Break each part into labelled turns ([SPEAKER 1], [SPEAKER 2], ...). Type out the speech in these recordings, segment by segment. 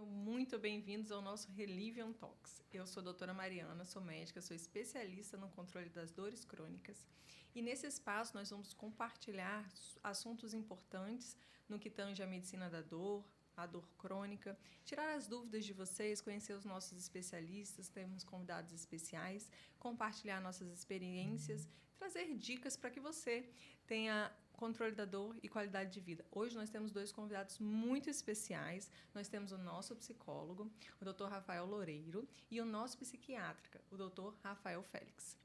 [SPEAKER 1] Muito bem-vindos ao nosso Relivion Talks. Eu sou a doutora Mariana, sou médica, sou especialista no controle das dores crônicas. E nesse espaço nós vamos compartilhar assuntos importantes no que tange a medicina da dor, a dor crônica, tirar as dúvidas de vocês, conhecer os nossos especialistas, temos convidados especiais, compartilhar nossas experiências, trazer dicas para que você tenha controle da dor e qualidade de vida. Hoje nós temos dois convidados muito especiais. Nós temos o nosso psicólogo, o Dr. Rafael Loureiro, e o nosso psiquiatra, o Dr. Rafael Félix.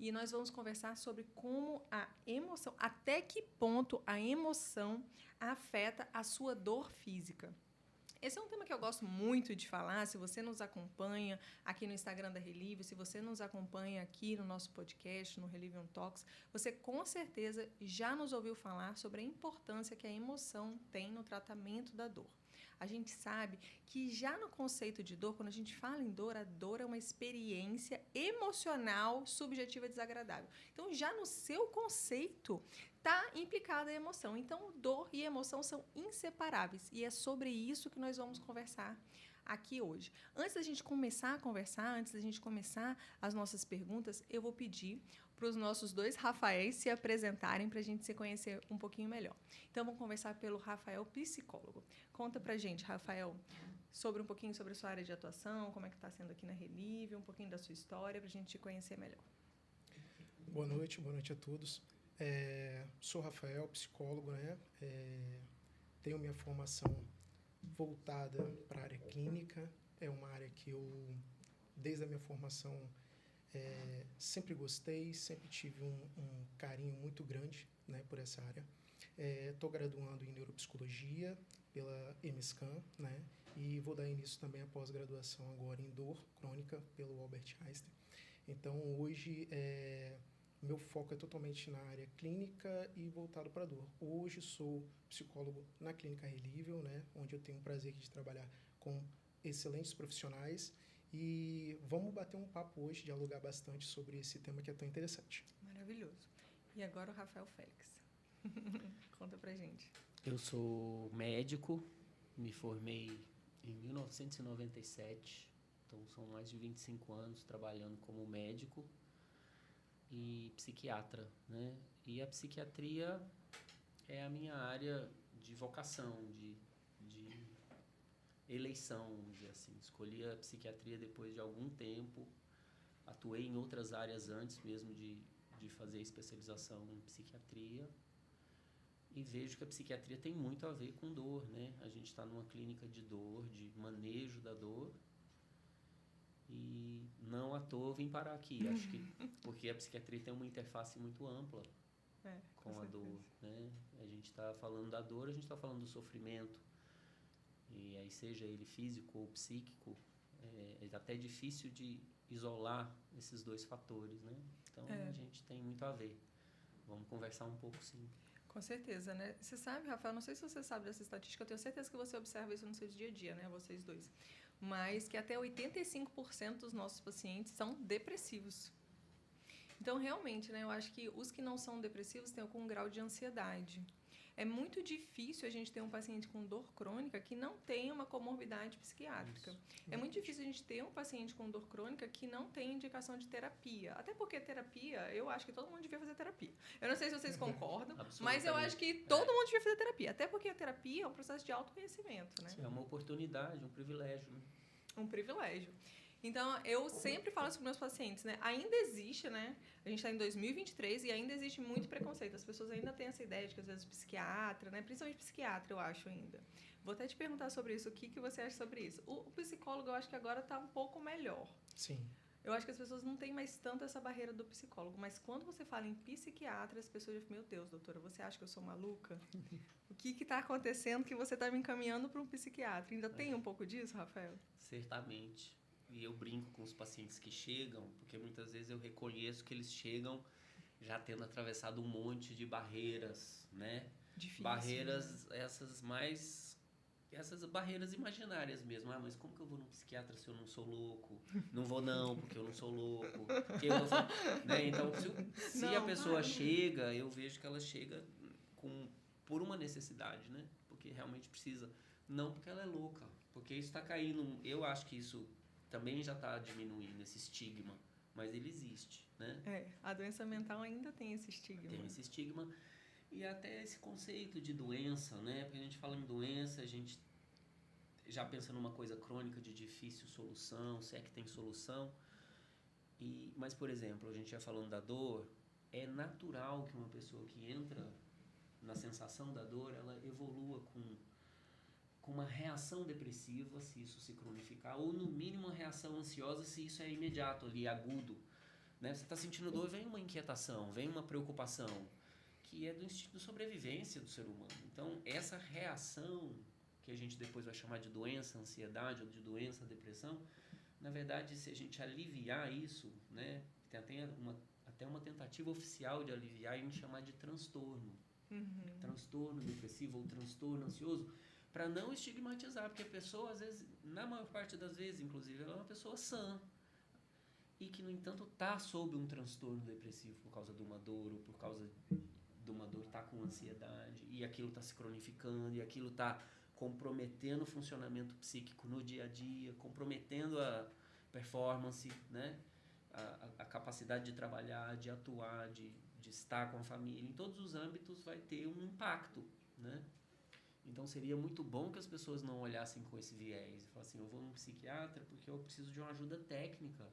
[SPEAKER 1] E nós vamos conversar sobre como a emoção, até que ponto a emoção afeta a sua dor física. Esse é um tema que eu gosto muito de falar. Se você nos acompanha aqui no Instagram da Relivion, se você nos acompanha aqui no nosso podcast, no Relivion Talks, você com certeza já nos ouviu falar sobre a importância que a emoção tem no tratamento da dor. A gente sabe que já no conceito de dor, quando a gente fala em dor, a dor é uma experiência emocional, subjetiva, desagradável. Então, já no seu conceito, está implicada a emoção. Então, dor e emoção são inseparáveis. E é sobre isso que nós vamos conversar aqui hoje. Antes da gente começar a conversar, antes da gente começar as nossas perguntas, eu vou pedir para os nossos dois Rafaéis se apresentarem para a gente se conhecer um pouquinho melhor. Então, vamos conversar pelo Rafael, psicólogo. Conta para a gente, Rafael, sobre um pouquinho sobre a sua área de atuação, como é que está sendo aqui na Relivion, um pouquinho da sua história, para a gente te conhecer melhor.
[SPEAKER 2] Boa noite a todos. Sou Rafael, psicólogo, né? Tenho minha formação voltada para a área clínica. É uma área que eu, desde a minha formação, sempre gostei, sempre tive um carinho muito grande, né, por essa área. Estou graduando em neuropsicologia pela EMSCAM, né? E vou dar início também à pós-graduação agora em dor crônica pelo Albert Einstein. Então, hoje, meu foco é totalmente na área clínica e voltado para a dor. Hoje sou psicólogo na Clínica Relivion, né, onde eu tenho o prazer de trabalhar com excelentes profissionais. E vamos bater um papo hoje, dialogar bastante sobre esse tema que é tão interessante.
[SPEAKER 1] Maravilhoso. E agora o Rafael Félix. Conta pra gente.
[SPEAKER 3] Eu sou médico, me formei em 1997, então são mais de 25 anos trabalhando como médico e psiquiatra, né? E a psiquiatria é a minha área de vocação, de eleição, vamos dizer assim. Escolhi a psiquiatria depois de algum tempo, atuei em outras áreas antes mesmo de fazer especialização em psiquiatria e vejo que a psiquiatria tem muito a ver com dor, né? A gente está numa clínica de dor, de manejo da dor. E não à toa vim parar aqui, acho que porque a psiquiatria tem uma interface muito ampla com a dor, né? A gente está falando da dor, a gente está falando do sofrimento, e aí seja ele físico ou psíquico, é até difícil de isolar esses dois fatores, né? Então a gente tem muito a ver. Vamos conversar um pouco, sim.
[SPEAKER 1] Com certeza, né? Você sabe, Rafael, não sei se você sabe dessa estatística, eu tenho certeza que você observa isso no seu dia a dia, né? Vocês dois. Mas que até 85% dos nossos pacientes são depressivos. Então, realmente, né? Eu acho que os que não são depressivos têm algum grau de ansiedade. É muito difícil a gente ter um paciente com dor crônica que não tenha uma comorbidade psiquiátrica. Isso. É muito difícil a gente ter um paciente com dor crônica que não tem indicação de terapia. Até porque terapia, eu acho que todo mundo devia fazer terapia. Eu não sei se vocês concordam, mas eu acho que todo mundo devia fazer terapia. Até porque a terapia é um processo de autoconhecimento, né?
[SPEAKER 3] É uma oportunidade, um privilégio, né?
[SPEAKER 1] Um privilégio. Então, eu sempre falo isso para os meus pacientes, né? Ainda existe, né? A gente está em 2023 e ainda existe muito preconceito. As pessoas ainda têm essa ideia de que, às vezes, psiquiatra, né? Principalmente psiquiatra, eu acho ainda. Vou até te perguntar sobre isso. O que você acha sobre isso? O psicólogo, eu acho que agora está um pouco melhor.
[SPEAKER 2] Sim.
[SPEAKER 1] Eu acho que as pessoas não têm mais tanto essa barreira do psicólogo. Mas quando você fala em psiquiatra, as pessoas dizem, meu Deus, doutora, você acha que eu sou maluca? O que está acontecendo que você está me encaminhando para um psiquiatra? Ainda tem um pouco disso, Rafael?
[SPEAKER 3] Certamente. E eu brinco com os pacientes que chegam, porque muitas vezes eu reconheço que eles chegam já tendo atravessado um monte de barreiras, né?
[SPEAKER 1] Difícil,
[SPEAKER 3] barreiras,
[SPEAKER 1] né?
[SPEAKER 3] Essas barreiras imaginárias mesmo. Ah, mas como que eu vou num psiquiatra se eu não sou louco? Não vou não, porque eu não sou louco. Porque eu não sou, né? Então, se a pessoa chega, eu vejo que ela chega por uma necessidade, né? Porque realmente precisa. Não porque ela é louca. Porque isso está caindo, eu acho que isso também já está diminuindo, esse estigma, mas ele existe, né?
[SPEAKER 1] A doença mental ainda tem esse estigma.
[SPEAKER 3] Tem esse estigma e até esse conceito de doença, né? Porque a gente fala em doença, a gente já pensa numa coisa crônica de difícil solução, se é que tem solução. Mas, por exemplo, a gente já falando da dor, é natural que uma pessoa que entra na sensação da dor, ela evolua com uma reação depressiva, se isso se cronificar, ou no mínimo uma reação ansiosa, se isso é imediato ali, agudo. Né? Você está sentindo dor, vem uma inquietação, vem uma preocupação, que é do instinto de sobrevivência do ser humano. Então, essa reação, que a gente depois vai chamar de doença, ansiedade, ou de doença, depressão, na verdade, se a gente aliviar isso, né, tem até uma tentativa oficial de aliviar e a gente chamar de transtorno. Transtorno depressivo ou transtorno ansioso, para não estigmatizar, porque a pessoa, às vezes, na maior parte das vezes, inclusive, ela é uma pessoa sã e que, no entanto, está sob um transtorno depressivo por causa de uma dor ou por causa de uma dor, está com ansiedade e aquilo está se cronificando e aquilo está comprometendo o funcionamento psíquico no dia a dia, comprometendo a performance, né? A capacidade de trabalhar, de atuar, de estar com a família. Em todos os âmbitos vai ter um impacto, né? Então seria muito bom que as pessoas não olhassem com esse viés e falassem, eu vou num psiquiatra porque eu preciso de uma ajuda técnica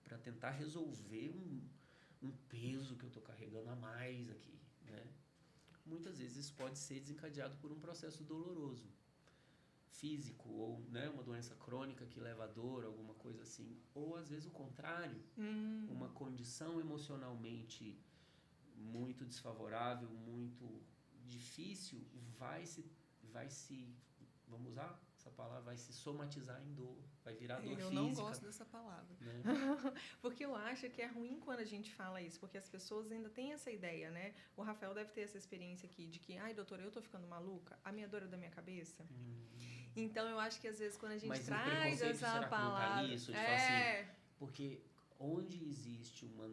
[SPEAKER 3] para tentar resolver um peso que eu estou carregando a mais aqui, né? Muitas vezes isso pode ser desencadeado por um processo doloroso, físico, ou, né, uma doença crônica que leva a dor, alguma coisa assim. Ou, às vezes, o contrário, uma condição emocionalmente muito desfavorável, muito difícil, vai se, vamos usar essa palavra, vai se somatizar em dor, vai virar dor física.
[SPEAKER 1] Eu não gosto dessa palavra.
[SPEAKER 3] Né?
[SPEAKER 1] Porque eu acho que é ruim quando a gente fala isso, porque as pessoas ainda têm essa ideia, né? O Rafael deve ter essa experiência aqui de que, ai, doutora, eu tô ficando maluca, a minha dor é da minha cabeça. Então, eu acho que às vezes quando a gente traz essa palavra...
[SPEAKER 3] Isso, de falar assim, porque onde existe uma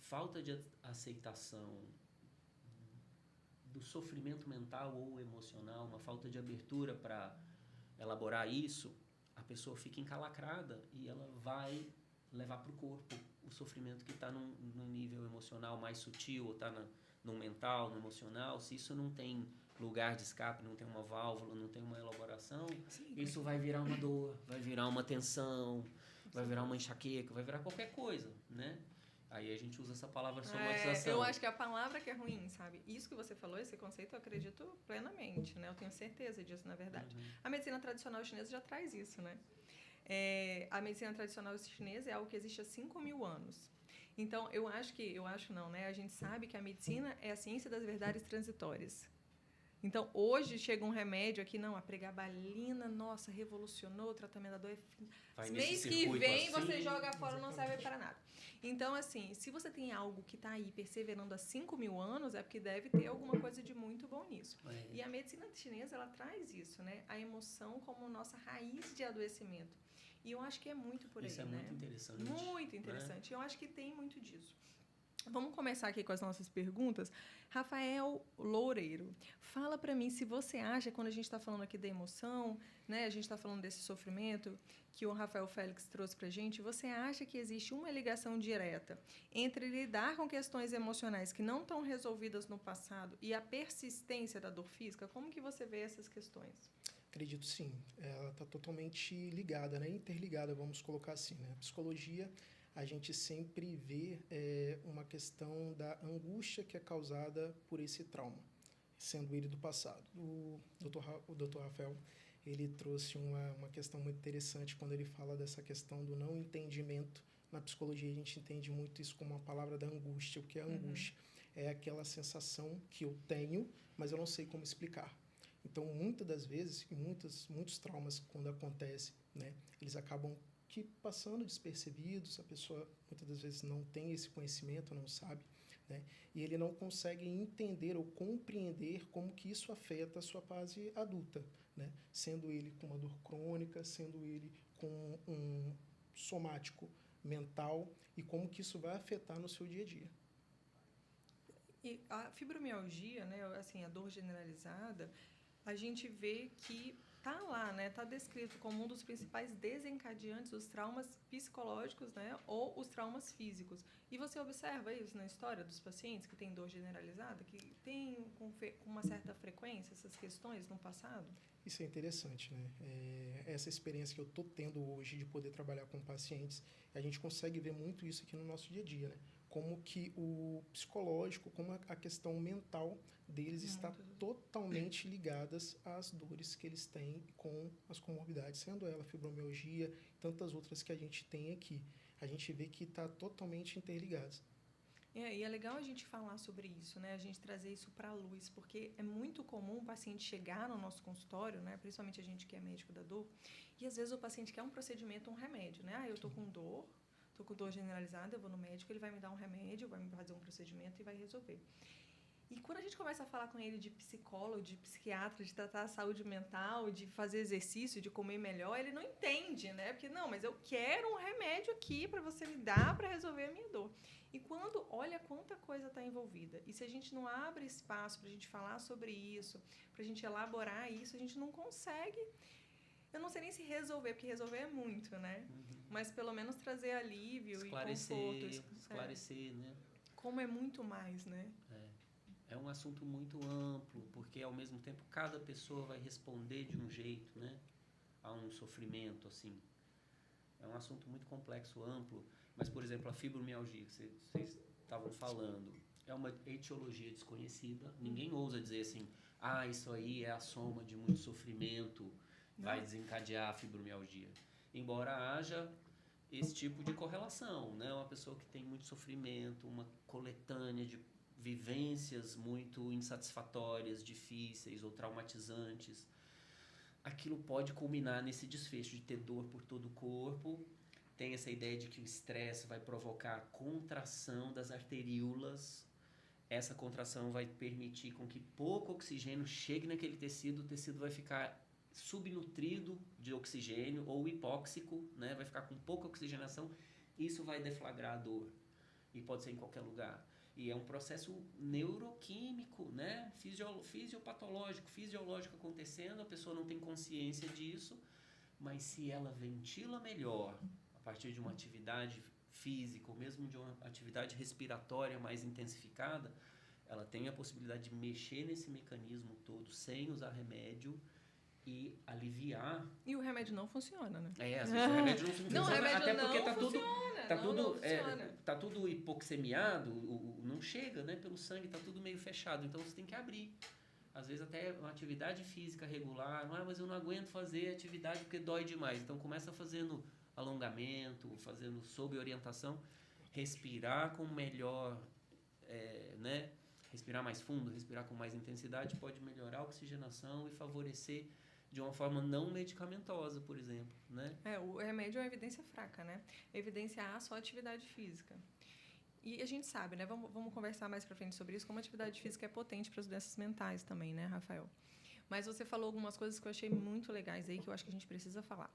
[SPEAKER 3] falta de aceitação do sofrimento mental ou emocional, uma falta de abertura para elaborar isso, a pessoa fica encalacrada e ela vai levar para o corpo o sofrimento que está num nível emocional mais sutil, ou está no mental, no emocional. Se isso não tem lugar de escape, não tem uma válvula, não tem uma elaboração, isso vai virar uma dor, vai virar uma tensão, vai virar uma enxaqueca, vai virar qualquer coisa, né? Aí a gente usa essa palavra somatização.
[SPEAKER 1] Eu acho que é a palavra que é ruim, sabe? Isso que você falou, esse conceito, eu acredito plenamente, né? Eu tenho certeza disso, na verdade. A medicina tradicional chinesa já traz isso, né? A medicina tradicional chinesa é algo que existe há 5.000 anos. Então, a gente sabe que a medicina é a ciência das verdades transitórias. Então, hoje chega um remédio aqui, não, a pregabalina, nossa, revolucionou o tratamento da dor. Mês que vem você joga fora, não serve para nada. Então, assim, se você tem algo que está aí perseverando há 5.000 anos, é porque deve ter alguma coisa de muito bom nisso. E a medicina chinesa, ela traz isso, né? A emoção como nossa raiz de adoecimento. E eu acho que é muito por aí,
[SPEAKER 3] isso é muito interessante.
[SPEAKER 1] Muito interessante. Eu acho que tem muito disso. Vamos começar aqui com as nossas perguntas. Rafael Loureiro, fala para mim se você acha, quando a gente está falando aqui da emoção, né, a gente está falando desse sofrimento que o Rafael Félix trouxe para a gente, você acha que existe uma ligação direta entre lidar com questões emocionais que não estão resolvidas no passado e a persistência da dor física? Como que você vê essas questões?
[SPEAKER 2] Acredito sim. Ela está totalmente ligada, né? Interligada, vamos colocar assim, né? A psicologia, a gente sempre vê uma questão da angústia que é causada por esse trauma, sendo ele do passado. O Dr. Rafael, ele trouxe uma questão muito interessante quando ele fala dessa questão do não entendimento. Na psicologia, a gente entende muito isso como uma palavra da angústia. O que é a angústia? É aquela sensação que eu tenho, mas eu não sei como explicar. Então, muitas das vezes, e muitos traumas, quando acontecem, né, eles acabam passando despercebidos, a pessoa muitas das vezes não tem esse conhecimento, não sabe, né, e ele não consegue entender ou compreender como que isso afeta a sua fase adulta, né, sendo ele com uma dor crônica, sendo ele com um somático mental, e como que isso vai afetar no seu dia a dia.
[SPEAKER 1] E a fibromialgia, né, assim, a dor generalizada, a gente vê que tá lá, né? Tá descrito como um dos principais desencadeantes dos traumas psicológicos, né? Ou os traumas físicos. E você observa isso na história dos pacientes que têm dor generalizada, que tem com uma certa frequência essas questões no passado?
[SPEAKER 2] Isso é interessante, né? Essa experiência que eu estou tendo hoje de poder trabalhar com pacientes, a gente consegue ver muito isso aqui no nosso dia a dia, né? Como que o psicológico, como a questão mental deles está totalmente ligadas às dores que eles têm com as comorbidades, sendo ela fibromialgia e tantas outras que a gente tem aqui. A gente vê que está totalmente interligadas.
[SPEAKER 1] E é legal a gente falar sobre isso, né? A gente trazer isso para a luz, porque é muito comum o paciente chegar no nosso consultório, né? Principalmente a gente que é médico da dor, e às vezes o paciente quer um procedimento, um remédio, né? Eu tô com dor generalizada, eu vou no médico, ele vai me dar um remédio, vai me fazer um procedimento e vai resolver. E quando a gente começa a falar com ele de psicólogo, de psiquiatra, de tratar a saúde mental, de fazer exercício, de comer melhor, ele não entende, né? Porque, não, mas eu quero um remédio aqui para você me dar para resolver a minha dor. E quando, olha quanta coisa está envolvida. E se a gente não abre espaço para a gente falar sobre isso, para a gente elaborar isso, a gente não consegue. Eu não sei nem se resolver, porque resolver é muito, né? Mas pelo menos trazer alívio e conforto.
[SPEAKER 3] Esclarecer, né?
[SPEAKER 1] Como é muito mais, né?
[SPEAKER 3] É um assunto muito amplo, porque ao mesmo tempo cada pessoa vai responder de um jeito, né? A um sofrimento, assim. É um assunto muito complexo, amplo. Mas, por exemplo, a fibromialgia, que vocês estavam falando, é uma etiologia desconhecida. Ninguém ousa dizer assim, isso aí é a soma de muito sofrimento, vai desencadear a fibromialgia. Embora haja esse tipo de correlação, né? Uma pessoa que tem muito sofrimento, uma coletânea de vivências muito insatisfatórias, difíceis ou traumatizantes, aquilo pode culminar nesse desfecho de ter dor por todo o corpo. Tem essa ideia de que o estresse vai provocar a contração das arteríolas. Essa contração vai permitir com que pouco oxigênio chegue naquele tecido, o tecido vai ficar subnutrido de oxigênio ou hipóxico, né? Vai ficar com pouca oxigenação. Isso vai deflagrar a dor. E pode ser em qualquer lugar. E é um processo neuroquímico, né? Fisiopatológico, fisiológico acontecendo, a pessoa não tem consciência disso, mas se ela ventila melhor a partir de uma atividade física ou mesmo de uma atividade respiratória mais intensificada, ela tem a possibilidade de mexer nesse mecanismo todo sem usar remédio e aliviar.
[SPEAKER 1] E o remédio não funciona, né?
[SPEAKER 3] Às vezes o remédio não funciona.
[SPEAKER 1] Não, o remédio
[SPEAKER 3] até porque
[SPEAKER 1] funciona.
[SPEAKER 3] tá tudo hipoxemiado, não chega, né, pelo sangue, tá tudo meio fechado, então você tem que abrir. Às vezes até uma atividade física regular, mas eu não aguento fazer atividade porque dói demais. Então começa fazendo alongamento, fazendo sob orientação, respirar com melhor, né, respirar mais fundo, respirar com mais intensidade, pode melhorar a oxigenação e favorecer de uma forma não medicamentosa, por exemplo, né?
[SPEAKER 1] O remédio é uma evidência fraca, né? Evidência A, só atividade física. E a gente sabe, né? Vamos conversar mais pra frente sobre isso, como a atividade física é potente para as doenças mentais também, né, Rafael? Mas você falou algumas coisas que eu achei muito legais aí, que eu acho que a gente precisa falar.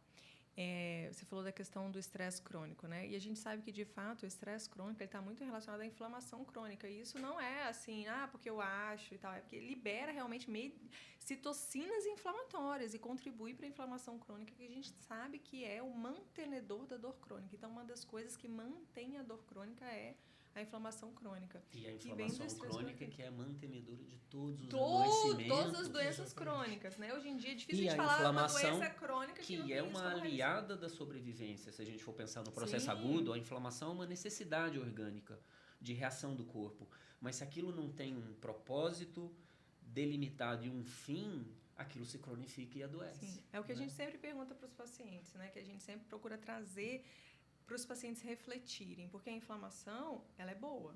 [SPEAKER 1] Você falou da questão do estresse crônico, né? E a gente sabe que, de fato, o estresse crônico está muito relacionado à inflamação crônica. E isso não é assim, porque eu acho e tal. É porque libera realmente citocinas inflamatórias e contribui para a inflamação crônica, que a gente sabe que é o mantenedor da dor crônica. Então, uma das coisas que mantém a dor crônica é a inflamação crônica.
[SPEAKER 3] E a inflamação crônica que é mantenedora de todos os
[SPEAKER 1] adoecimentos. Todas as doenças crônicas, né? Hoje em dia é difícil de falar uma doença crônica que não tem
[SPEAKER 3] uma aliada da sobrevivência. Se a gente for pensar no processo agudo, a inflamação é uma necessidade orgânica de reação do corpo. Mas se aquilo não tem um propósito delimitado e um fim, aquilo se cronifica e adoece.
[SPEAKER 1] Sim. É o que a gente sempre pergunta para os pacientes, né? Que a gente sempre procura trazer para os pacientes refletirem, porque a inflamação, ela é boa.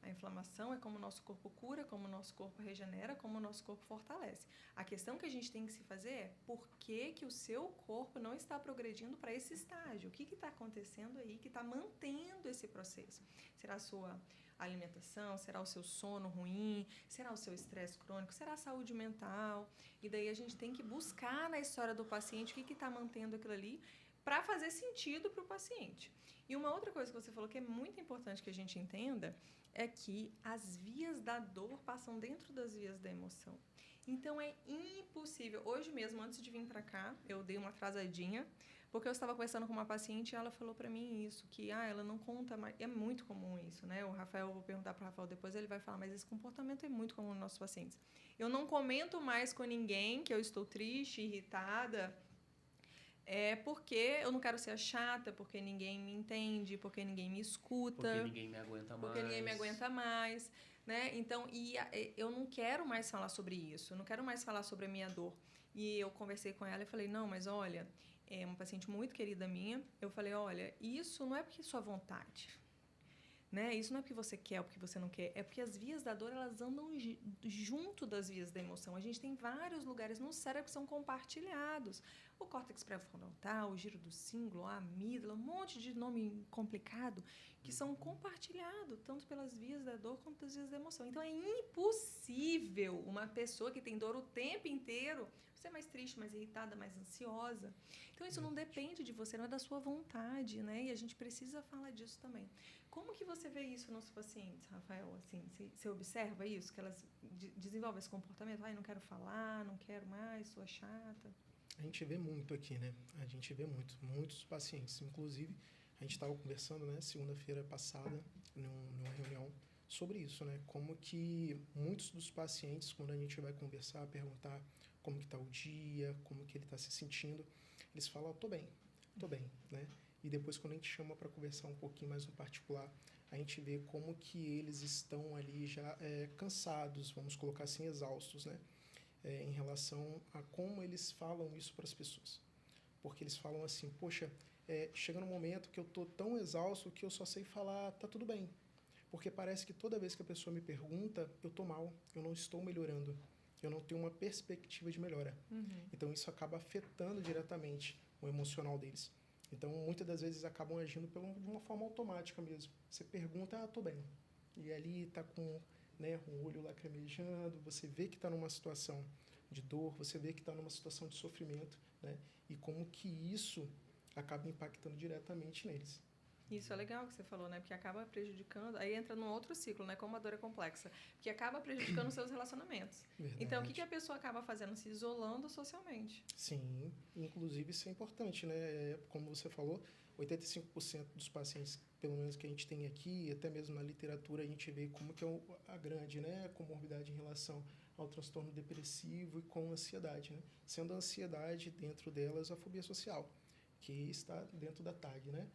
[SPEAKER 1] A inflamação é como o nosso corpo cura, como o nosso corpo regenera, como o nosso corpo fortalece. A questão que a gente tem que se fazer é por que o seu corpo não está progredindo para esse estágio? O que está acontecendo aí que está mantendo esse processo? Será a sua alimentação? Será o seu sono ruim? Será o seu estresse crônico? Será a saúde mental? E daí a gente tem que buscar na história do paciente o que está mantendo aquilo ali, para fazer sentido para o paciente. E uma outra coisa que você falou que é muito importante que a gente entenda é que as vias da dor passam dentro das vias da emoção. Então, é impossível. Hoje mesmo, antes de vir para cá, eu dei uma atrasadinha, porque eu estava conversando com uma paciente e ela falou para mim isso, que ela não conta mais. É muito comum isso, né? O Rafael, eu vou perguntar para o Rafael depois, ele vai falar, mas esse comportamento é muito comum nos nossos pacientes. Eu não comento mais com ninguém que eu estou triste, irritada, porque eu não quero ser a chata, porque ninguém me entende, porque ninguém me escuta.
[SPEAKER 3] Porque ninguém me aguenta mais.
[SPEAKER 1] Porque ninguém me aguenta mais, né? Então, eu não quero mais falar sobre isso, eu não quero mais falar sobre a minha dor. E eu conversei com ela e falei, não, mas olha, é uma paciente muito querida minha, eu falei, olha, isso não é porque é sua vontade, né? Isso não é porque você quer ou porque você não quer, é porque as vias da dor, elas andam junto das vias da emoção. A gente tem vários lugares no cérebro que são compartilhados. O córtex pré-frontal, o giro do cíngulo, a amígdala, um monte de nome complicado que são compartilhados tanto pelas vias da dor quanto pelas vias da emoção. Então, é impossível uma pessoa que tem dor o tempo inteiro ser mais triste, mais irritada, mais ansiosa. Então, isso não depende de você, não é da sua vontade, né? E a gente precisa falar disso também. Como que você vê isso nos pacientes, Rafael? Assim, você observa isso? Que elas desenvolvem esse comportamento? Não quero falar, não quero mais, sou chata.
[SPEAKER 2] A gente vê muito aqui, né? A gente vê muitos pacientes. Inclusive, a gente estava conversando, né, segunda-feira passada, numa reunião, sobre isso, né? Como que muitos dos pacientes, quando a gente vai conversar, perguntar como que está o dia, como que ele está se sentindo, eles falam, tô bem, né? E depois, quando a gente chama para conversar um pouquinho mais no particular, a gente vê como que eles estão ali já cansados, vamos colocar assim, exaustos, né? Em relação a como eles falam isso para as pessoas. Porque eles falam assim, poxa, chega num momento que eu estou tão exausto que eu só sei falar, tá tudo bem. Porque parece que toda vez que a pessoa me pergunta, eu estou mal, eu não estou melhorando, eu não tenho uma perspectiva de melhora.
[SPEAKER 1] Uhum.
[SPEAKER 2] Então, isso acaba afetando diretamente o emocional deles. Então, muitas das vezes acabam agindo de uma forma automática mesmo. Você pergunta, tô bem. E ali tá com, né, um olho lacrimejando, você vê que está numa situação de dor, você vê que está numa situação de sofrimento, né? E como que isso acaba impactando diretamente neles.
[SPEAKER 1] Isso é legal que você falou, né? Porque acaba prejudicando, aí entra num outro ciclo, né? Como a dor é complexa, porque acaba prejudicando os seus relacionamentos.
[SPEAKER 2] Verdade.
[SPEAKER 1] Então, o que a pessoa acaba fazendo? Se isolando socialmente.
[SPEAKER 2] Sim, inclusive isso é importante, né? Como você falou, 85% dos pacientes, pelo menos que a gente tem aqui, até mesmo na literatura, a gente vê como que é a grande, né, comorbidade em relação ao transtorno depressivo e com ansiedade, né? Sendo a ansiedade, dentro delas, a fobia social, que está dentro da TAG, né?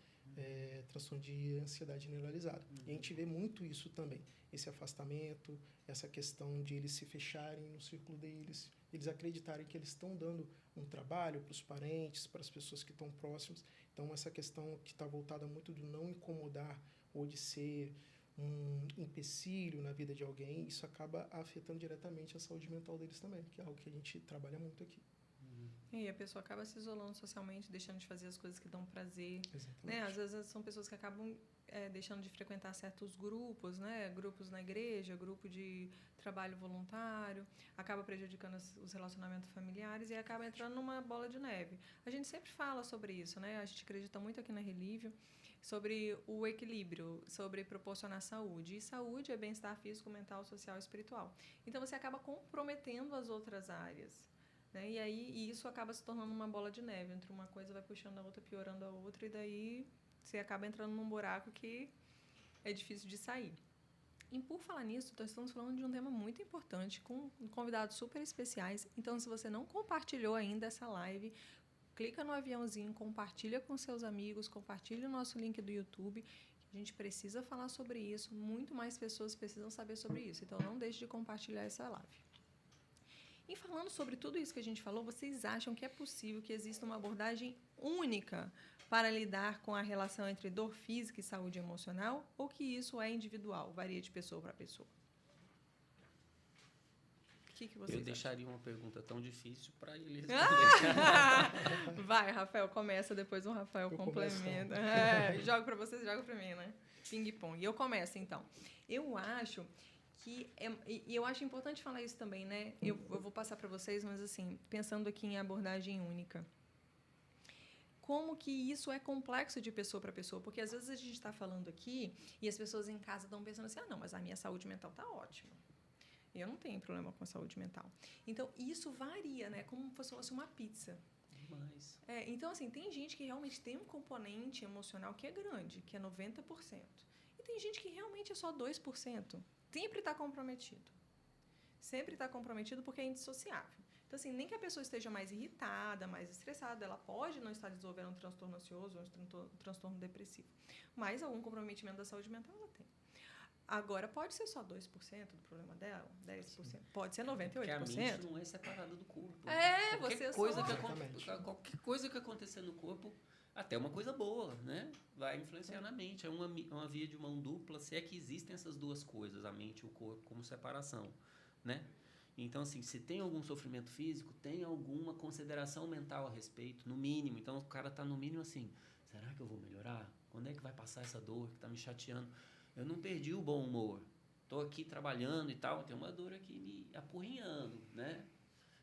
[SPEAKER 2] Transtorno de ansiedade generalizada. E a gente vê muito isso também, esse afastamento, essa questão de eles se fecharem no círculo deles, eles acreditarem que eles estão dando um trabalho para os parentes, para as pessoas que estão próximas. Então, essa questão que está voltada muito de não incomodar ou de ser um empecilho na vida de alguém, isso acaba afetando diretamente a saúde mental deles também, que é algo que a gente trabalha muito aqui.
[SPEAKER 1] E a pessoa acaba se isolando socialmente, deixando de fazer as coisas que dão prazer.
[SPEAKER 2] Exatamente.
[SPEAKER 1] Né? Às vezes são pessoas que acabam deixando de frequentar certos grupos, né? Grupos na igreja, grupo de trabalho voluntário, acaba prejudicando os relacionamentos familiares e acaba entrando numa bola de neve. A gente sempre fala sobre isso, né? A gente acredita muito aqui na Relívio sobre o equilíbrio, sobre proporcionar saúde. E saúde é bem-estar físico, mental, social e espiritual. Então, você acaba comprometendo as outras áreas. Né? E isso acaba se tornando uma bola de neve. Entre uma coisa vai puxando a outra, piorando a outra, e daí você acaba entrando num buraco que é difícil de sair. E por falar nisso, nós estamos falando de um tema muito importante, com convidados super especiais. Então, se você não compartilhou ainda essa live, clica no aviãozinho, compartilha com seus amigos, compartilha o nosso link do YouTube. A gente precisa falar sobre isso, muito mais pessoas precisam saber sobre isso. Então, não deixe de compartilhar essa live. E falando sobre tudo isso que a gente falou, vocês acham que é possível que exista uma abordagem única para lidar com a relação entre dor física e saúde emocional, ou que isso é individual, varia de pessoa para pessoa? O que vocês acham?
[SPEAKER 3] Deixaria uma pergunta tão difícil para ele responder.
[SPEAKER 1] Vai, Rafael, começa, depois o Rafael complementa. Joga para vocês, joga para mim, né? Ping-pong. E eu começo, então. Eu acho que e eu acho importante falar isso também, né? Eu vou passar para vocês, mas assim, pensando aqui em abordagem única. Como que isso é complexo de pessoa para pessoa? Porque às vezes a gente está falando aqui e as pessoas em casa estão pensando assim, não, mas a minha saúde mental está ótima. Eu não tenho problema com a saúde mental. Então, isso varia, né? Como se fosse uma pizza.
[SPEAKER 3] Demais.
[SPEAKER 1] Então, assim, tem gente que realmente tem um componente emocional que é grande, que é 90%. E tem gente que realmente é só 2%. Sempre está comprometido. Sempre está comprometido porque é indissociável. Então, assim, nem que a pessoa esteja mais irritada, mais estressada, ela pode não estar desenvolvendo um transtorno ansioso ou um transtorno depressivo. Mas algum comprometimento da saúde mental ela tem. Agora, pode ser só 2% do problema dela, 10%, sim. Pode ser 98%.
[SPEAKER 3] Porque a mente não é separada do corpo.
[SPEAKER 1] Qualquer
[SPEAKER 3] coisa que acontecer no corpo, até uma coisa boa, né? Vai influenciar na mente. É uma via de mão dupla, se é que existem essas duas coisas, a mente e o corpo, como separação, né? Então, assim, se tem algum sofrimento físico, tem alguma consideração mental a respeito, no mínimo. Então, o cara tá no mínimo assim, será que eu vou melhorar? Quando é que vai passar essa dor que tá me chateando? Eu não perdi o bom humor. Tô aqui trabalhando e tal, tem uma dor aqui me apurrinhando, né?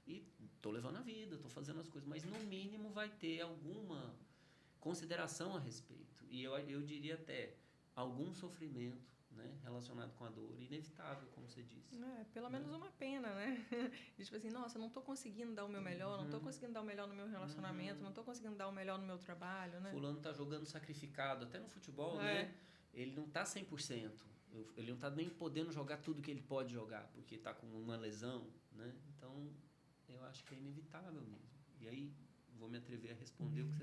[SPEAKER 3] E tô levando a vida, tô fazendo as coisas, mas no mínimo vai ter alguma consideração a respeito. E eu diria até algum sofrimento, né, relacionado com a dor, inevitável, como você disse.
[SPEAKER 1] Pelo menos uma pena, né? Tipo assim, nossa, não tô conseguindo dar o meu melhor, não tô conseguindo dar o melhor no meu relacionamento, não tô conseguindo dar o melhor no meu trabalho, né?
[SPEAKER 3] Fulano tá jogando sacrificado, até no futebol, né? Ele não tá 100%. Ele não tá nem podendo jogar tudo que ele pode jogar, porque tá com uma lesão, né? Então, eu acho que é inevitável mesmo. E aí, vou me atrever a responder o que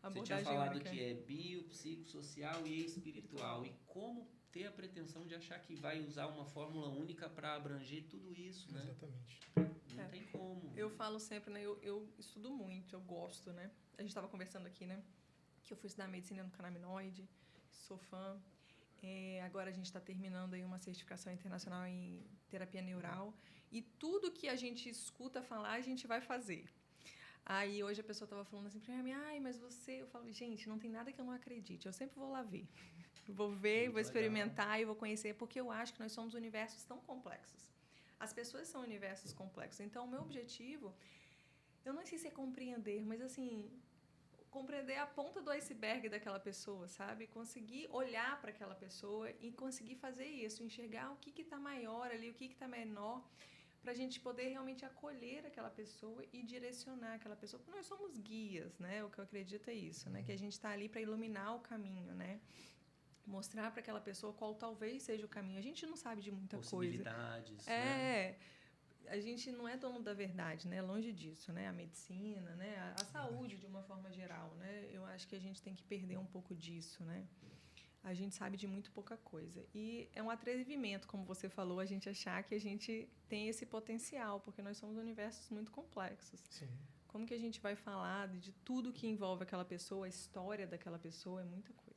[SPEAKER 3] você tinha falado única. Que é biopsicossocial e espiritual. E como ter a pretensão de achar que vai usar uma fórmula única para abranger tudo isso, né?
[SPEAKER 2] Exatamente.
[SPEAKER 3] Não tem como.
[SPEAKER 1] Eu falo sempre, né? Eu estudo muito, eu gosto, né? A gente estava conversando aqui, né? Que eu fui estudar medicina no canaminoide, sou fã. Agora a gente está terminando aí uma certificação internacional em terapia neural. E tudo que a gente escuta falar, a gente vai fazer. Aí hoje a pessoa estava falando assim para mim, mas você... Eu falo, gente, não tem nada que eu não acredite. Eu sempre vou lá ver. Vou ver, vou experimentar e vou conhecer, porque eu acho que nós somos universos tão complexos. As pessoas são universos complexos. Então, o meu objetivo, eu não sei se é compreender, mas assim, compreender a ponta do iceberg daquela pessoa, sabe? Conseguir olhar para aquela pessoa e conseguir fazer isso, enxergar o que está maior ali, o que está menor, para a gente poder realmente acolher aquela pessoa e direcionar aquela pessoa, porque nós somos guias, né? O que eu acredito é isso, né? Que a gente está ali para iluminar o caminho, né? Mostrar para aquela pessoa qual talvez seja o caminho. A gente não sabe de muita
[SPEAKER 3] possibilidades,
[SPEAKER 1] coisa.
[SPEAKER 3] Né?
[SPEAKER 1] A gente não é dono da verdade, né? Longe disso, né? A medicina, né? A saúde, de uma forma geral, né? Eu acho que a gente tem que perder um pouco disso, né? A gente sabe de muito pouca coisa. E é um atrevimento, como você falou, a gente achar que a gente tem esse potencial, porque nós somos universos muito complexos.
[SPEAKER 2] Sim.
[SPEAKER 1] Como que a gente vai falar de tudo que envolve aquela pessoa, a história daquela pessoa, é muita coisa.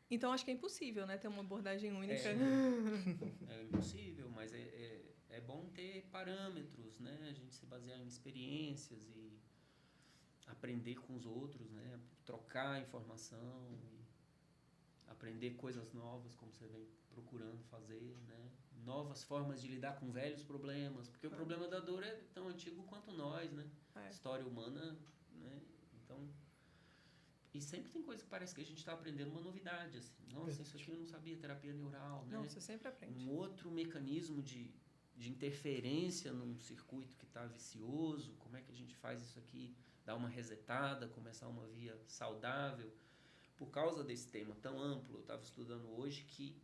[SPEAKER 1] Então, acho que é impossível, né? Ter uma abordagem única.
[SPEAKER 3] É impossível, mas é bom ter parâmetros, né? A gente se basear em experiências e aprender com os outros, né? Trocar informação e aprender coisas novas, como você vem procurando fazer, né? Novas formas de lidar com velhos problemas, porque o problema da dor é tão antigo quanto nós, né? História humana, né? Então... E sempre tem coisa que parece que a gente está aprendendo uma novidade, assim. Nossa, isso aqui eu não sabia, terapia neural, né?
[SPEAKER 1] Não, você sempre aprende.
[SPEAKER 3] Um outro mecanismo de interferência num circuito que está vicioso, como é que a gente faz isso aqui, dar uma resetada, começar uma via saudável. Por causa desse tema tão amplo, eu estava estudando hoje que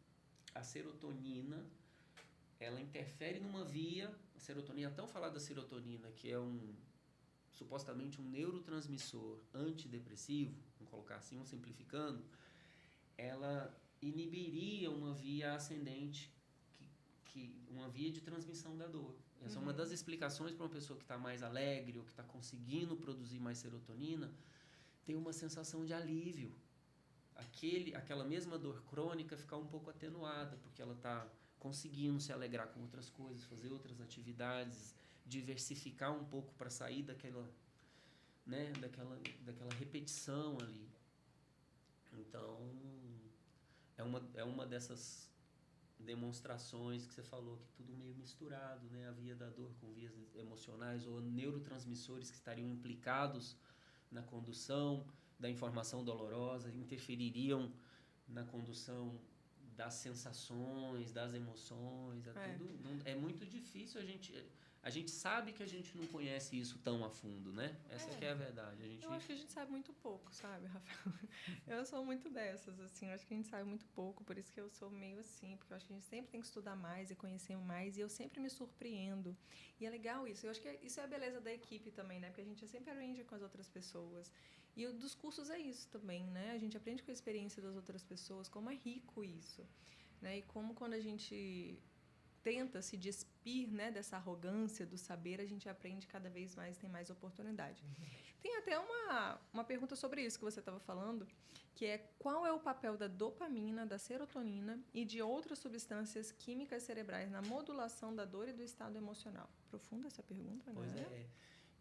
[SPEAKER 3] a serotonina, ela interfere numa via, a serotonina, tão falada da serotonina, que é supostamente um neurotransmissor antidepressivo, vamos colocar assim, simplificando, ela inibiria uma via ascendente, uma via de transmissão da dor. Essa é uma das explicações para uma pessoa que está mais alegre ou que está conseguindo produzir mais serotonina, tem uma sensação de alívio. Aquela mesma dor crônica ficar um pouco atenuada, porque ela está conseguindo se alegrar com outras coisas, fazer outras atividades, diversificar um pouco para sair daquela repetição ali. Então, é uma dessas demonstrações que você falou, que tudo meio misturado, né? A via da dor com vias emocionais ou neurotransmissores que estariam implicados na condução da informação dolorosa, interfeririam na condução das sensações, das emoções, tudo, é muito difícil a gente sabe que a gente não conhece isso tão a fundo, né? Essa que é a verdade.
[SPEAKER 1] Eu acho que a gente sabe muito pouco, sabe, Rafael? Eu sou muito dessas, assim, eu acho que a gente sabe muito pouco, por isso que eu sou meio assim, porque eu acho que a gente sempre tem que estudar mais e conhecer mais, e eu sempre me surpreendo. E é legal isso, eu acho que isso é a beleza da equipe também, né? Porque a gente sempre aprende com as outras pessoas. E o dos cursos é isso também, né? A gente aprende com a experiência das outras pessoas, como é rico isso, né? E como quando a gente tenta se despir, né, dessa arrogância do saber, a gente aprende cada vez mais, tem mais oportunidade. Tem até uma pergunta sobre isso que você estava falando, que é qual é o papel da dopamina, da serotonina e de outras substâncias químicas cerebrais na modulação da dor e do estado emocional? Profunda essa pergunta, né?
[SPEAKER 3] Pois é.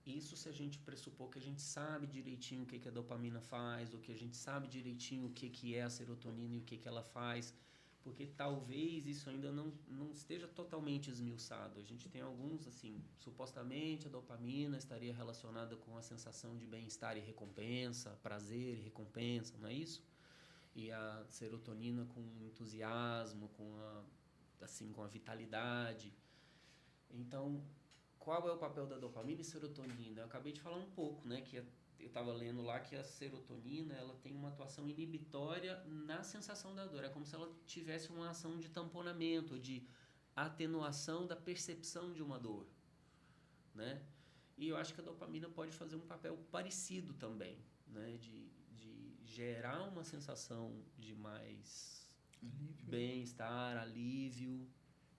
[SPEAKER 3] Isso se a gente pressupor que a gente sabe direitinho o que a dopamina faz, ou que a gente sabe direitinho o que é a serotonina e o que ela faz, porque talvez isso ainda não esteja totalmente esmiuçado. A gente tem alguns, assim, supostamente a dopamina estaria relacionada com a sensação de bem-estar e recompensa, prazer e recompensa, não é isso? E a serotonina com entusiasmo, com a vitalidade. Então, qual é o papel da dopamina e serotonina? Eu acabei de falar um pouco, né, que eu estava lendo lá que a serotonina ela tem uma atuação inibitória na sensação da dor. É como se ela tivesse uma ação de tamponamento, de atenuação da percepção de uma dor, né? E eu acho que a dopamina pode fazer um papel parecido também, né? De gerar uma sensação de mais bem-estar, alívio,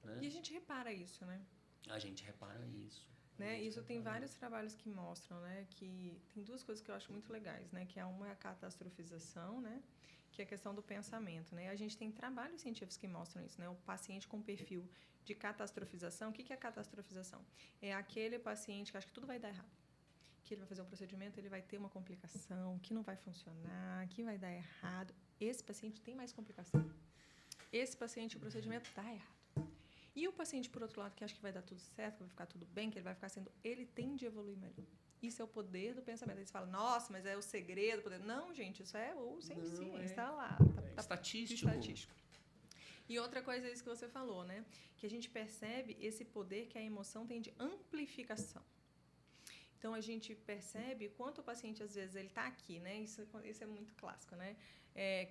[SPEAKER 3] né?
[SPEAKER 1] E a gente repara isso, né?
[SPEAKER 3] A gente repara isso.
[SPEAKER 1] Né? Isso tem vários trabalhos que mostram, né? Que tem duas coisas que eu acho muito legais, né? Que uma é a catastrofização, né? Que é a questão do pensamento, né? A gente tem trabalhos científicos que mostram isso, né? O paciente com perfil de catastrofização. O que é catastrofização? É aquele paciente que acha que tudo vai dar errado. Que ele vai fazer um procedimento, ele vai ter uma complicação, que não vai funcionar, que vai dar errado. Esse paciente tem mais complicação. Esse paciente, o procedimento dá errado. E o paciente, por outro lado, que acha que vai dar tudo certo, que vai ficar tudo bem, que ele vai ficar sendo... Ele tende a evoluir melhor. Isso é o poder do pensamento. Eles falam, nossa, mas é o segredo, o poder... Não, gente, isso é o ciência, está lá. Tá
[SPEAKER 3] Estatístico.
[SPEAKER 1] E outra coisa é isso que você falou, né? Que a gente percebe esse poder que a emoção tem de amplificação. Então, a gente percebe quanto o paciente, às vezes, ele está aqui, né? Isso é muito clássico, né?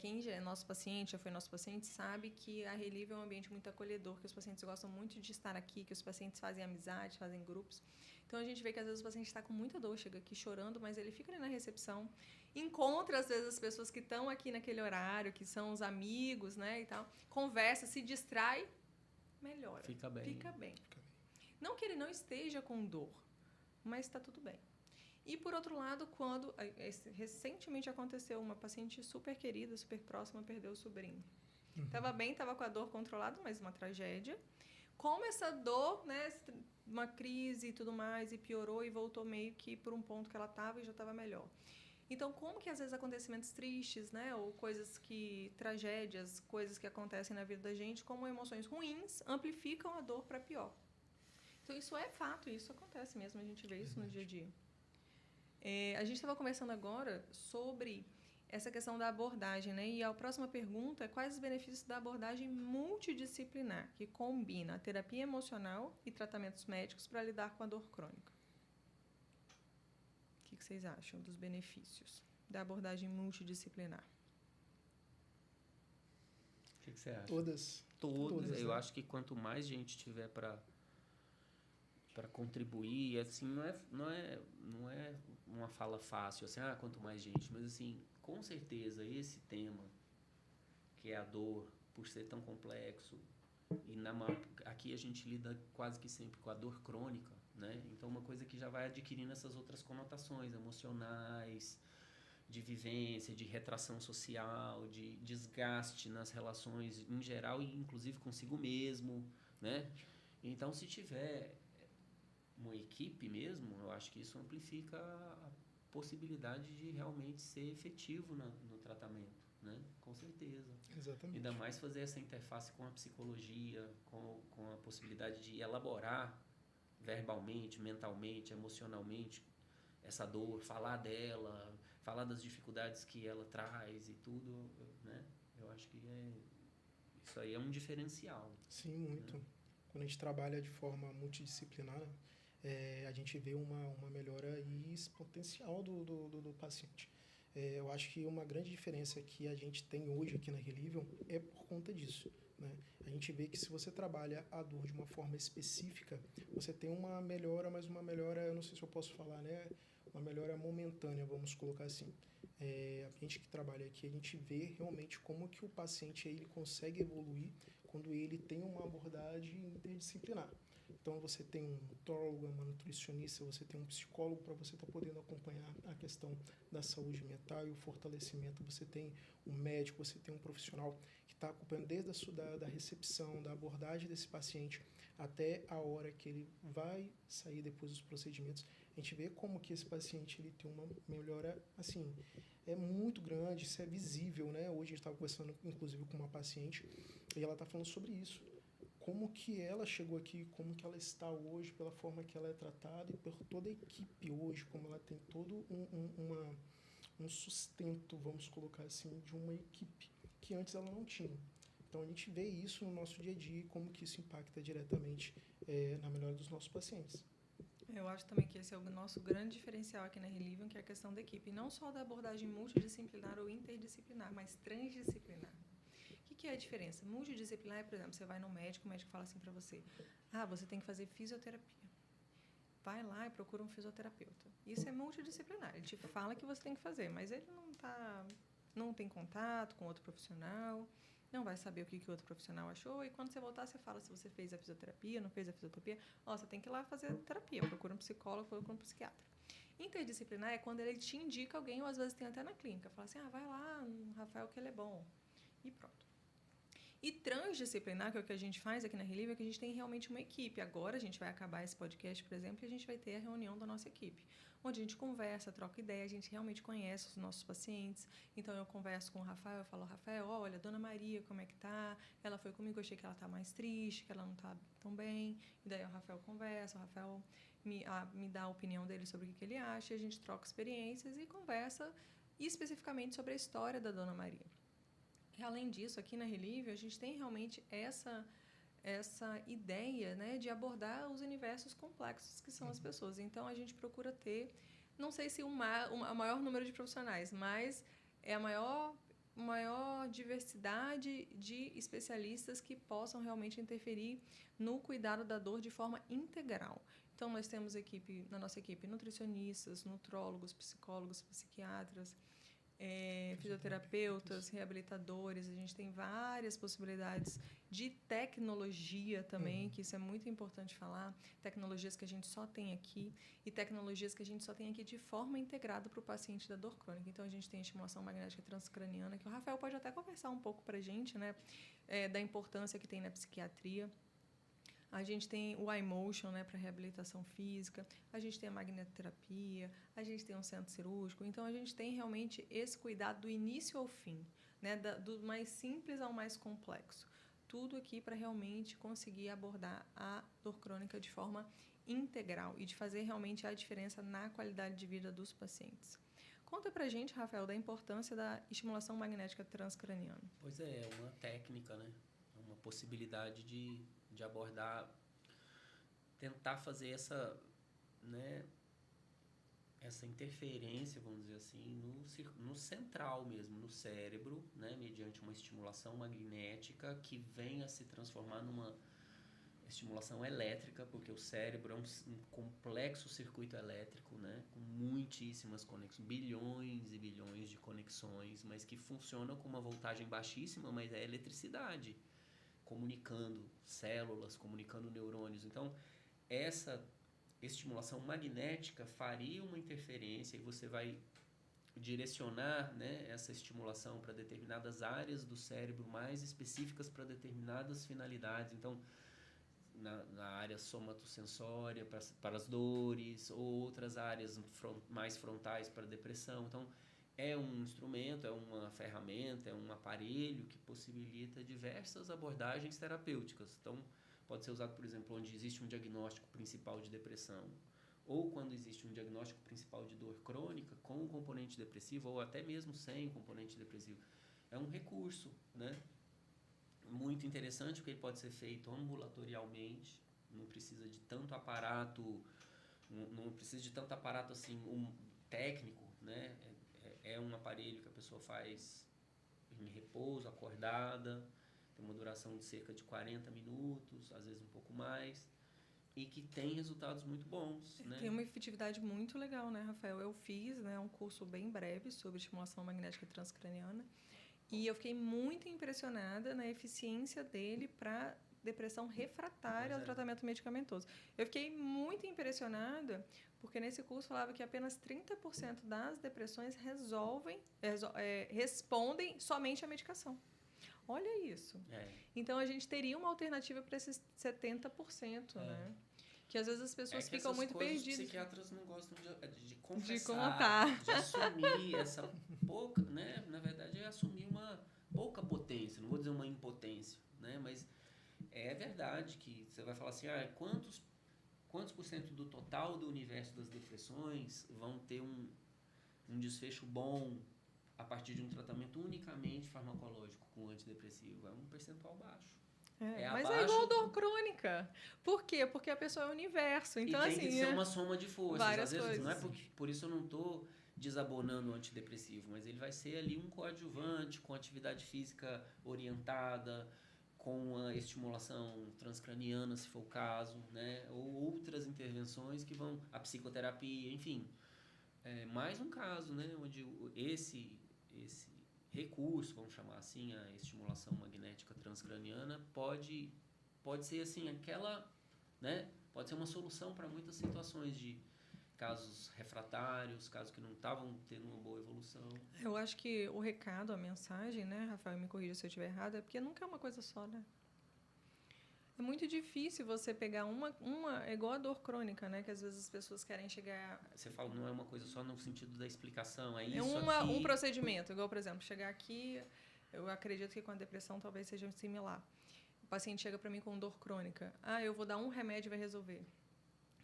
[SPEAKER 1] Quem já é nosso paciente, já foi nosso paciente, sabe que a Relive é um ambiente muito acolhedor, que os pacientes gostam muito de estar aqui, que os pacientes fazem amizade, fazem grupos. Então, a gente vê que, às vezes, o paciente está com muita dor, chega aqui chorando, mas ele fica ali na recepção, encontra, às vezes, as pessoas que estão aqui naquele horário, que são os amigos, né, e tal, conversa, se distrai, melhora.
[SPEAKER 3] Fica bem.
[SPEAKER 1] Não que ele não esteja com dor, mas está tudo bem. E, por outro lado, quando recentemente aconteceu, uma paciente super querida, super próxima, perdeu o sobrinho. Estava bem, estava com a dor controlada, mas uma tragédia. Como essa dor, né, uma crise e tudo mais, e piorou e voltou meio que por um ponto que ela estava e já estava melhor. Então, como que às vezes acontecimentos tristes, né, ou tragédias, coisas que acontecem na vida da gente, como emoções ruins, amplificam a dor para pior. Então, isso é fato, isso acontece mesmo, a gente vê isso no dia a dia. A gente estava conversando agora sobre essa questão da abordagem, né? E a próxima pergunta é quais os benefícios da abordagem multidisciplinar, que combina a terapia emocional e tratamentos médicos para lidar com a dor crônica. O que vocês acham dos benefícios da abordagem multidisciplinar?
[SPEAKER 3] O que você acha?
[SPEAKER 2] Todas.
[SPEAKER 3] Eu
[SPEAKER 2] né?
[SPEAKER 3] acho que quanto mais gente tiver para contribuir, assim, não é uma fala fácil, assim, quanto mais gente, mas assim, com certeza esse tema, que é a dor, por ser tão complexo, e aqui a gente lida quase que sempre com a dor crônica, né? Então, uma coisa que já vai adquirindo essas outras conotações emocionais, de vivência, de retração social, de desgaste nas relações em geral e inclusive consigo mesmo, né? Então, se tiver uma equipe mesmo, eu acho que isso amplifica a possibilidade de realmente ser efetivo no tratamento, né? Com certeza.
[SPEAKER 2] Exatamente.
[SPEAKER 3] Ainda mais fazer essa interface com a psicologia, com a possibilidade de elaborar verbalmente, mentalmente, emocionalmente essa dor, falar dela, falar das dificuldades que ela traz e tudo, né? Eu acho que Isso aí é um diferencial.
[SPEAKER 2] Sim, muito. Né? Quando a gente trabalha de forma multidisciplinar, a gente vê uma melhora exponencial do paciente. Eu acho que uma grande diferença que a gente tem hoje aqui na Relivion é por conta disso. Né? A gente vê que se você trabalha a dor de uma forma específica, você tem uma melhora, mas uma melhora, eu não sei se eu posso falar, né? Uma melhora momentânea, vamos colocar assim. A gente que trabalha aqui, a gente vê realmente como que o paciente ele consegue evoluir quando ele tem uma abordagem interdisciplinar. Então, você tem um nutrólogo, uma nutricionista, você tem um psicólogo para você estar podendo acompanhar a questão da saúde mental e o fortalecimento. Você tem um médico, você tem um profissional que está acompanhando desde da recepção, da abordagem desse paciente até a hora que ele vai sair depois dos procedimentos. A gente vê como que esse paciente ele tem uma melhora, assim, é muito grande, isso é visível, né? Hoje a gente estava conversando, inclusive, com uma paciente e ela está falando sobre isso. Como que ela chegou aqui, como que ela está hoje, pela forma que ela é tratada e por toda a equipe hoje, como ela tem todo um sustento, vamos colocar assim, de uma equipe que antes ela não tinha. Então, a gente vê isso no nosso dia a dia e como que isso impacta diretamente na melhora dos nossos pacientes.
[SPEAKER 1] Eu acho também que esse é o nosso grande diferencial aqui na Relivion, que é a questão da equipe. Não só da abordagem multidisciplinar ou interdisciplinar, mas transdisciplinar. O que é a diferença? Multidisciplinar, por exemplo, você vai no médico, o médico fala assim para você, você tem que fazer fisioterapia. Vai lá e procura um fisioterapeuta. Isso é multidisciplinar. Ele te fala que você tem que fazer, mas ele não tem contato com outro profissional, não vai saber o que o outro profissional achou, e quando você voltar, você fala se você fez a fisioterapia, não fez a fisioterapia. Você tem que ir lá fazer terapia, procura um psicólogo, procura um psiquiatra. Interdisciplinar é quando ele te indica alguém, ou às vezes tem até na clínica, fala assim, vai lá, Rafael, que ele é bom. E pronto. E transdisciplinar, que é o que a gente faz aqui na Relivion, é que a gente tem realmente uma equipe. Agora a gente vai acabar esse podcast, por exemplo, e a gente vai ter a reunião da nossa equipe, onde a gente conversa, troca ideia, a gente realmente conhece os nossos pacientes. Então, eu converso com o Rafael, eu falo, Rafael, olha, Dona Maria, como é que tá? Ela foi comigo, eu achei que ela tá mais triste, que ela não tá tão bem. E daí o Rafael conversa, o Rafael me dá a opinião dele sobre o que ele acha, e a gente troca experiências e conversa especificamente sobre a história da Dona Maria. E, além disso, aqui na Relivion, a gente tem realmente essa ideia, né, de abordar os universos complexos que são as pessoas. Então, a gente procura ter, não sei se o maior número de profissionais, mas é a maior diversidade de especialistas que possam realmente interferir no cuidado da dor de forma integral. Então, nós temos na nossa equipe nutricionistas, nutrólogos, psicólogos, psiquiatras, fisioterapeutas, reabilitadores. A gente tem várias possibilidades de tecnologia também, que isso é muito importante falar. Tecnologias que a gente só tem aqui e tecnologias que a gente só tem aqui de forma integrada para o paciente da dor crônica. Então, a gente tem a estimulação magnética transcraniana, que o Rafael pode até conversar um pouco para a gente, né, da importância que tem na psiquiatria. A gente tem o iMotion, né, para reabilitação física, a gente tem a magnetoterapia, a gente tem um centro cirúrgico. Então, a gente tem realmente esse cuidado do início ao fim, né, do mais simples ao mais complexo. Tudo aqui para realmente conseguir abordar a dor crônica de forma integral e de fazer realmente a diferença na qualidade de vida dos pacientes. Conta pra gente, Rafael, da importância da estimulação magnética transcraniana.
[SPEAKER 3] Pois é uma técnica, né? É uma possibilidade de abordar, tentar fazer essa interferência, vamos dizer assim, no central mesmo, no cérebro, né? Mediante uma estimulação magnética que venha a se transformar numa estimulação elétrica, porque o cérebro é um complexo circuito elétrico, né? Com muitíssimas conexões, bilhões e bilhões de conexões, mas que funcionam com uma voltagem baixíssima, mas é eletricidade, comunicando células, comunicando neurônios. Então, essa estimulação magnética faria uma interferência e você vai direcionar, né, essa estimulação para determinadas áreas do cérebro mais específicas para determinadas finalidades. Então, na área somatosensória para as dores, ou outras áreas mais frontais para a depressão. Então, é um instrumento, é uma ferramenta, é um aparelho que possibilita diversas abordagens terapêuticas. Então, pode ser usado, por exemplo, onde existe um diagnóstico principal de depressão, ou quando existe um diagnóstico principal de dor crônica com um componente depressivo, ou até mesmo sem componente depressivo. É um recurso, né? muito interessante porque ele pode ser feito ambulatorialmente, não precisa de tanto aparato, não precisa de tanto aparato assim, técnico, né? É um aparelho que a pessoa faz em repouso, acordada, tem uma duração de cerca de 40 minutos, às vezes um pouco mais, e que tem resultados muito bons, né?
[SPEAKER 1] Tem uma efetividade muito legal, né, Rafael? Eu fiz, né, um curso bem breve sobre estimulação magnética transcraniana e eu fiquei muito impressionada na eficiência dele para depressão refratária ao tratamento medicamentoso. Eu fiquei muito impressionada porque nesse curso falava que apenas 30% das depressões respondem somente à medicação. Olha isso. Então, a gente teria uma alternativa para esses 70%, né? Que às vezes as pessoas ficam muito perdidas.
[SPEAKER 3] Os psiquiatras não gostam de confessar, de assumir essa pouca, né? Na verdade, é assumir uma pouca potência, não vou dizer uma impotência, né? Mas é verdade que você vai falar assim, quantos por cento do total do universo das depressões vão ter um desfecho bom a partir de um tratamento unicamente farmacológico com antidepressivo? É um percentual baixo.
[SPEAKER 1] Mas abaixo... é igual dor crônica. Por quê? Porque a pessoa é o universo. Então,
[SPEAKER 3] e tem que ser uma soma de forças.
[SPEAKER 1] Várias
[SPEAKER 3] às vezes,
[SPEAKER 1] coisas.
[SPEAKER 3] Não é por isso eu não estou desabonando o antidepressivo, mas ele vai ser ali um coadjuvante com atividade física orientada, com a estimulação transcraniana, se for o caso, né? Ou outras intervenções que vão... A psicoterapia, enfim. Mais um caso, né? Onde esse recurso, vamos chamar assim, a estimulação magnética transcraniana, pode ser assim, aquela... né? Pode ser uma solução para muitas situações de casos refratários, casos que não estavam tendo uma boa evolução.
[SPEAKER 1] Eu acho que o recado, a mensagem, né, Rafael, me corrija se eu estiver errada, é porque nunca é uma coisa só, né? É muito difícil você pegar é igual a dor crônica, né, que às vezes as pessoas querem chegar...
[SPEAKER 3] Você fala, não é uma coisa só no sentido da explicação, é isso
[SPEAKER 1] aqui... um procedimento, igual, por exemplo, chegar aqui, eu acredito que com a depressão talvez seja similar. O paciente chega para mim com dor crônica, eu vou dar um remédio e vai resolver.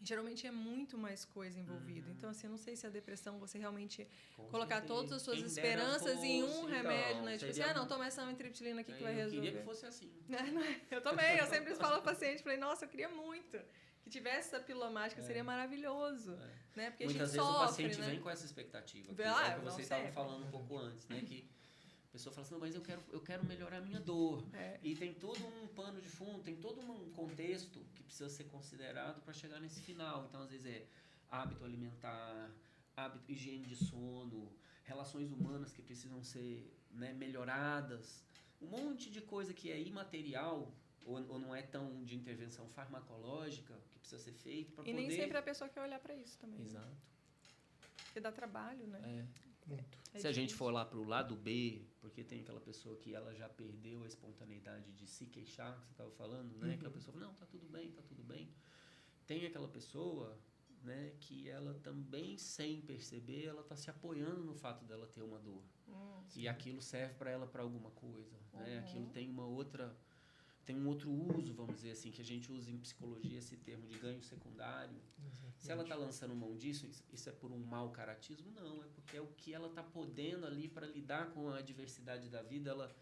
[SPEAKER 1] Geralmente é muito mais coisa envolvida. Então, assim, eu não sei se a depressão você realmente colocar todas as suas esperanças em um remédio, né? Tipo assim, toma essa amitriptilina aqui que vai resolver.
[SPEAKER 3] Eu queria que fosse assim.
[SPEAKER 1] Eu também, eu sempre falo ao paciente, falei, nossa, eu queria muito que tivesse essa pílula mágica, seria maravilhoso. Né? Porque
[SPEAKER 3] muitas
[SPEAKER 1] a gente
[SPEAKER 3] vezes
[SPEAKER 1] sofre,
[SPEAKER 3] o paciente
[SPEAKER 1] né?
[SPEAKER 3] vem com essa expectativa. Que é o que vocês estavam falando um pouco antes, né? Que a pessoa fala assim, não, mas eu quero melhorar a minha dor. E tem todo um pano de fundo, tem todo um contexto que precisa ser considerado para chegar nesse final. Então, às vezes, é hábito alimentar, higiene de sono, relações humanas que precisam ser, né, melhoradas. Um monte de coisa que é imaterial ou não é tão de intervenção farmacológica que precisa ser feito para poder...
[SPEAKER 1] E nem sempre a pessoa quer olhar para isso também.
[SPEAKER 3] Exato.
[SPEAKER 1] Né? Porque dá trabalho, né?
[SPEAKER 2] Muito.
[SPEAKER 3] Se a gente for lá pro lado B, porque tem aquela pessoa que ela já perdeu a espontaneidade de se queixar, que você estava falando, né? Que a pessoa fala, não, tá tudo bem, tá tudo bem. Tem aquela pessoa, né, que ela também, sem perceber, ela tá se apoiando no fato dela ter uma dor. E aquilo serve para ela para alguma coisa, né? Aquilo tem um outro uso, vamos dizer assim, que a gente usa em psicologia esse termo de ganho secundário. Exatamente. Se ela está lançando mão disso, isso é por um mau caratismo? Não, é porque é o que ela está podendo ali para lidar com a adversidade da vida. Ela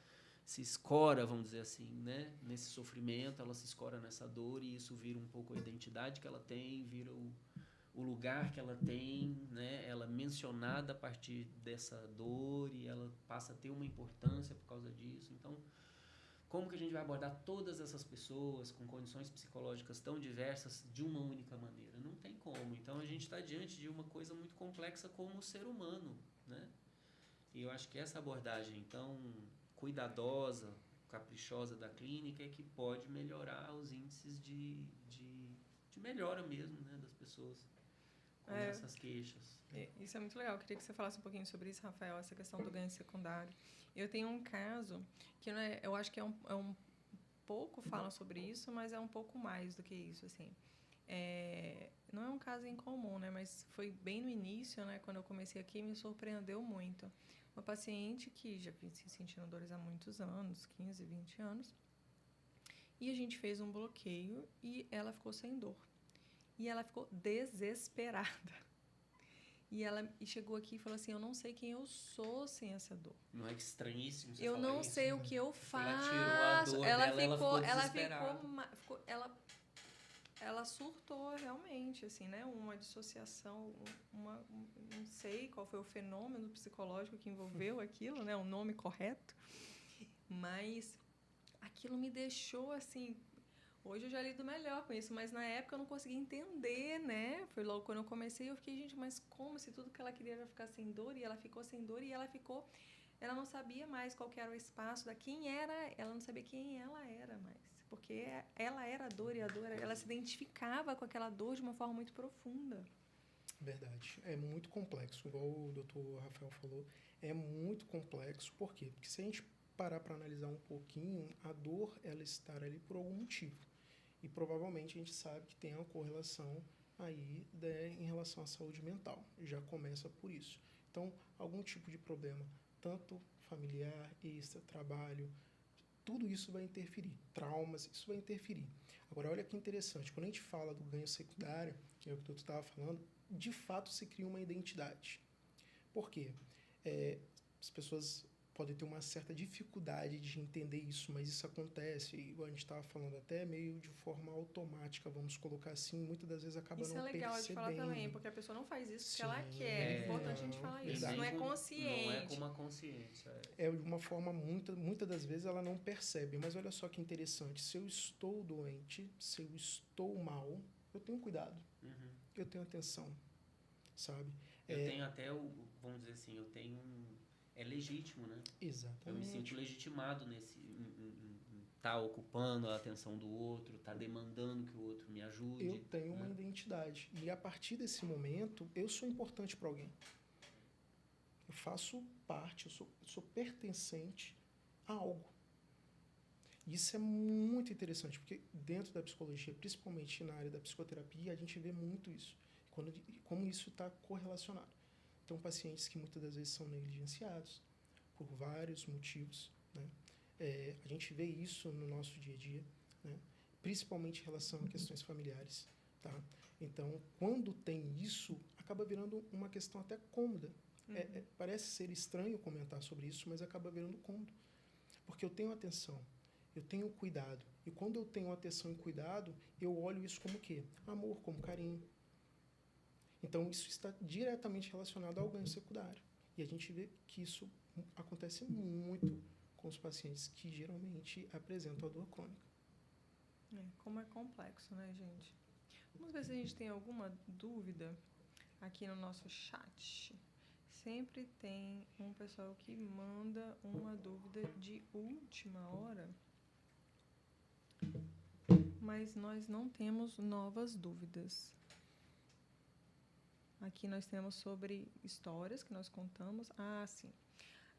[SPEAKER 3] se escora, vamos dizer assim, né? Nesse sofrimento, ela se escora nessa dor e isso vira um pouco a identidade que ela tem, vira o lugar que ela tem, né? Ela é mencionada a partir dessa dor e ela passa a ter uma importância por causa disso. Então, como que a gente vai abordar todas essas pessoas com condições psicológicas tão diversas de uma única maneira? Não tem como. Então, a gente está diante de uma coisa muito complexa como o ser humano, né? E eu acho que essa abordagem tão cuidadosa, caprichosa da clínica é que pode melhorar os índices de melhora mesmo, né, das pessoas com essas queixas.
[SPEAKER 1] Isso é muito legal. Eu queria que você falasse um pouquinho sobre isso, Rafael, essa questão do ganho secundário. Eu tenho um caso que não é, eu acho que é um pouco fala sobre isso, mas é um pouco mais do que isso, assim. Não é um caso incomum, né? Mas foi bem no início, né? Quando eu comecei aqui, me surpreendeu muito. Uma paciente que já vinha se sentindo dores há muitos anos, 15, 20 anos, e a gente fez um bloqueio e ela ficou sem dor. E ela ficou desesperada. E chegou aqui e falou assim, eu não sei quem eu sou sem essa dor.
[SPEAKER 3] Não é estranhíssimo você
[SPEAKER 1] Eu
[SPEAKER 3] falar
[SPEAKER 1] não
[SPEAKER 3] isso,
[SPEAKER 1] sei
[SPEAKER 3] né?
[SPEAKER 1] o que eu faço.
[SPEAKER 3] Ela tirou a dor dela,
[SPEAKER 1] ela surtou realmente, assim, né? Uma dissociação, não sei qual foi o fenômeno psicológico que envolveu aquilo, né? O nome correto. Mas aquilo me deixou, assim... Hoje eu já lido melhor com isso, mas na época eu não conseguia entender, né? Foi logo quando eu comecei, eu fiquei, gente, mas como se tudo que ela queria era ficar sem dor? E ela ficou sem dor e ela não sabia mais qual que era o espaço ela não sabia quem ela era mais. Porque ela era a dor e ela se identificava com aquela dor de uma forma muito profunda.
[SPEAKER 2] Verdade. É muito complexo, igual o Dr. Rafael falou, é muito complexo. Por quê? Porque se a gente parar para analisar um pouquinho, a dor, ela está ali por algum motivo. E provavelmente a gente sabe que tem uma correlação aí em relação à saúde mental. Já começa por isso. Então, algum tipo de problema, tanto familiar, extra, trabalho, tudo isso vai interferir. Traumas, isso vai interferir. Agora, olha que interessante. Quando a gente fala do ganho secundário, que é o que tu estava falando, de fato se cria uma identidade. Por quê? As pessoas podem ter uma certa dificuldade de entender isso, mas isso acontece, igual a gente estava falando, até meio de forma automática, vamos colocar assim, muitas das vezes acaba
[SPEAKER 1] isso
[SPEAKER 2] não percebendo.
[SPEAKER 1] Isso é legal de falar também, porque a pessoa não faz isso porque ela quer. É importante a gente falar isso.
[SPEAKER 3] Não
[SPEAKER 1] é consciente.
[SPEAKER 3] Não é com uma consciência.
[SPEAKER 2] É de uma forma, muitas das vezes ela não percebe, mas olha só que interessante, se eu estou doente, se eu estou mal, eu tenho cuidado, eu tenho atenção, sabe?
[SPEAKER 3] Eu tenho até, vamos dizer assim, é legítimo, né?
[SPEAKER 2] Exatamente.
[SPEAKER 3] Eu me sinto legitimado nesse tá ocupando a atenção do outro, tá demandando que o outro me ajude.
[SPEAKER 2] Eu tenho uma identidade e a partir desse momento eu sou importante para alguém. Eu faço parte, eu sou pertencente a algo. Isso é muito interessante porque dentro da psicologia, principalmente na área da psicoterapia, a gente vê muito isso. Como isso está correlacionado. Então, pacientes que muitas das vezes são negligenciados por vários motivos, né? A gente vê isso no nosso dia a dia, né? Principalmente em relação a questões familiares, tá? Então, quando tem isso, acaba virando uma questão até cômoda. Parece ser estranho comentar sobre isso, mas acaba virando cômodo. Porque eu tenho atenção, eu tenho cuidado. E quando eu tenho atenção e cuidado, eu olho isso como o quê? Amor, como carinho. Então, isso está diretamente relacionado ao ganho secundário. E a gente vê que isso acontece muito com os pacientes que geralmente apresentam a dor crônica.
[SPEAKER 1] Como é complexo, né, gente? Vamos ver se a gente tem alguma dúvida aqui no nosso chat. Sempre tem um pessoal que manda uma dúvida de última hora. Mas nós não temos novas dúvidas. Aqui nós temos sobre histórias que nós contamos. Sim.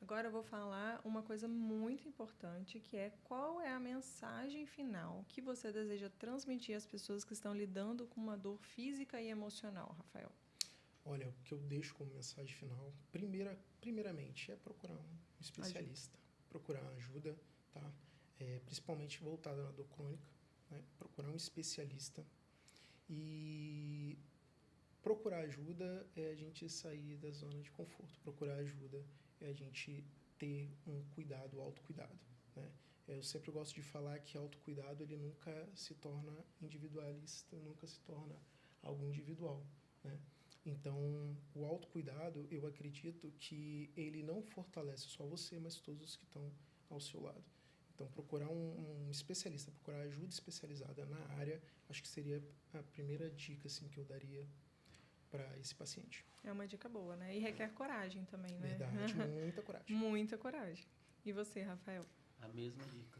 [SPEAKER 1] Agora eu vou falar uma coisa muito importante, que é qual é a mensagem final que você deseja transmitir às pessoas que estão lidando com uma dor física e emocional, Rafael?
[SPEAKER 2] Olha, o que eu deixo como mensagem final, primeiramente, é procurar um especialista, procurar ajuda, tá? Principalmente voltada na dor crônica, né? Procurar um especialista e... Procurar ajuda é a gente sair da zona de conforto. Procurar ajuda é a gente ter um cuidado, autocuidado, né? Eu sempre gosto de falar que autocuidado ele nunca se torna individualista, nunca se torna algo individual, né? Então, o autocuidado, eu acredito que ele não fortalece só você, mas todos os que estão ao seu lado. Então, procurar um especialista, procurar ajuda especializada na área, acho que seria a primeira dica assim, que eu daria para esse paciente.
[SPEAKER 1] É uma dica boa, né? E requer coragem também, né?
[SPEAKER 2] Verdade, muita coragem.
[SPEAKER 1] Muita coragem. E você, Rafael?
[SPEAKER 3] A mesma dica.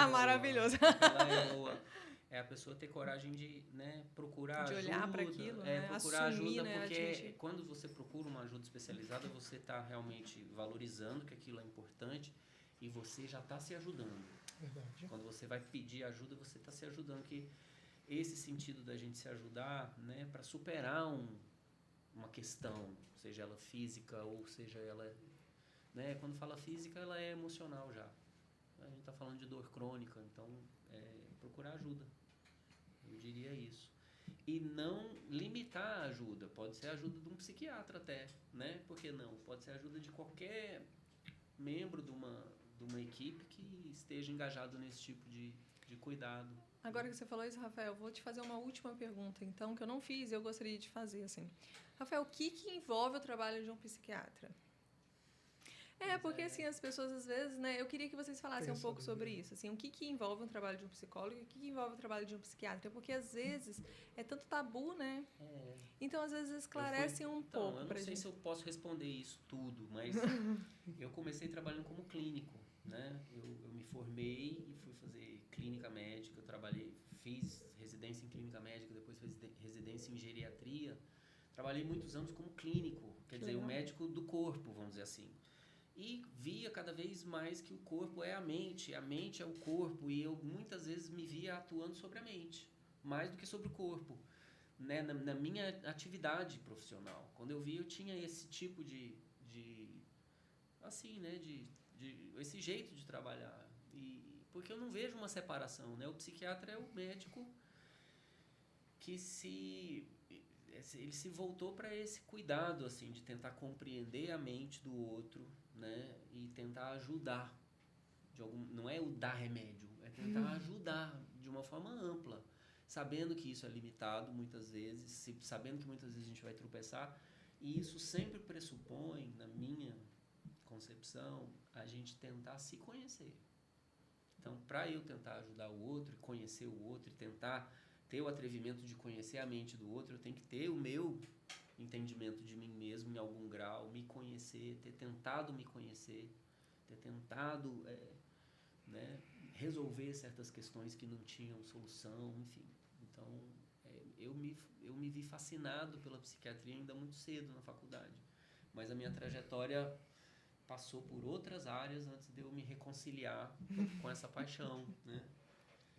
[SPEAKER 1] Maravilhoso.
[SPEAKER 3] Ela é boa. É a pessoa ter coragem de, né, procurar ajuda.
[SPEAKER 1] De olhar para aquilo, né?
[SPEAKER 3] Procurar
[SPEAKER 1] assumir,
[SPEAKER 3] ajuda,
[SPEAKER 1] né?
[SPEAKER 3] porque quando você procura uma ajuda especializada, você está realmente valorizando que aquilo é importante e você já está se ajudando.
[SPEAKER 2] Verdade.
[SPEAKER 3] Quando você vai pedir ajuda, você está se ajudando. Que esse sentido da gente se ajudar, né, para superar uma questão, seja ela física ou seja ela, né, quando fala física, ela é emocional já. A gente está falando de dor crônica, então procurar ajuda. Eu diria isso. e não limitar a ajuda. Pode ser a ajuda de um psiquiatra até, né? Por que não? Pode ser a ajuda de qualquer membro de uma equipe que esteja engajado nesse tipo de cuidado.
[SPEAKER 1] Agora que você falou isso, Rafael, vou te fazer uma última pergunta, então, que eu não fiz e eu gostaria de fazer, assim. Rafael, o que envolve o trabalho de um psiquiatra? Porque assim, as pessoas às vezes, né, eu queria que vocês falassem um pouco sobre isso, assim, o que envolve um trabalho de um psicólogo e o que envolve o trabalho de um psiquiatra, porque às vezes é tanto tabu, né? Então, às vezes, esclarecem um pouco pra gente.
[SPEAKER 3] Eu não sei se eu posso responder isso tudo, mas eu comecei trabalhando como clínico, né? Eu me formei e fui fazer clínica médica, fiz residência em clínica médica, depois fiz residência em geriatria. Trabalhei muitos anos como clínico, quer dizer, o médico do corpo, vamos dizer assim. E via cada vez mais que o corpo é a mente é o corpo, e eu muitas vezes me via atuando sobre a mente, mais do que sobre o corpo, né? Na minha atividade profissional. Quando eu vi, eu tinha esse tipo assim, né? Esse jeito de trabalhar. Porque eu não vejo uma separação, né? O psiquiatra é o médico que ele se voltou para esse cuidado, assim, de tentar compreender a mente do outro, né? E tentar ajudar. Não é o dar remédio, é tentar ajudar de uma forma ampla, sabendo que isso é limitado muitas vezes, sabendo que muitas vezes a gente vai tropeçar, e isso sempre pressupõe, na minha concepção, a gente tentar se conhecer. Então, para eu tentar ajudar o outro, conhecer o outro e tentar ter o atrevimento de conhecer a mente do outro, eu tenho que ter o meu entendimento de mim mesmo em algum grau, me conhecer, ter tentado me conhecer, ter tentado né, resolver certas questões que não tinham solução, enfim. Então, eu me vi fascinado pela psiquiatria ainda muito cedo na faculdade, mas a minha trajetória passou por outras áreas antes de eu me reconciliar com essa paixão, né?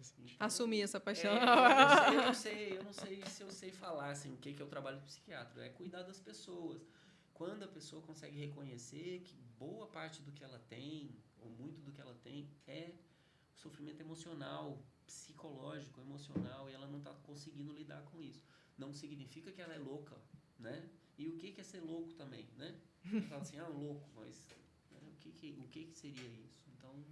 [SPEAKER 3] Então,
[SPEAKER 1] assumir essa paixão.
[SPEAKER 3] Eu não sei se eu sei falar assim, o que é o trabalho do psiquiatra. É cuidar das pessoas. Quando a pessoa consegue reconhecer que boa parte do que ela tem, ou muito do que ela tem, é sofrimento emocional, psicológico, emocional, e ela não está conseguindo lidar com isso. Não significa que ela é louca, né? E o que é ser louco também, né? Você fala assim, louco, mas né, o que seria isso? Então,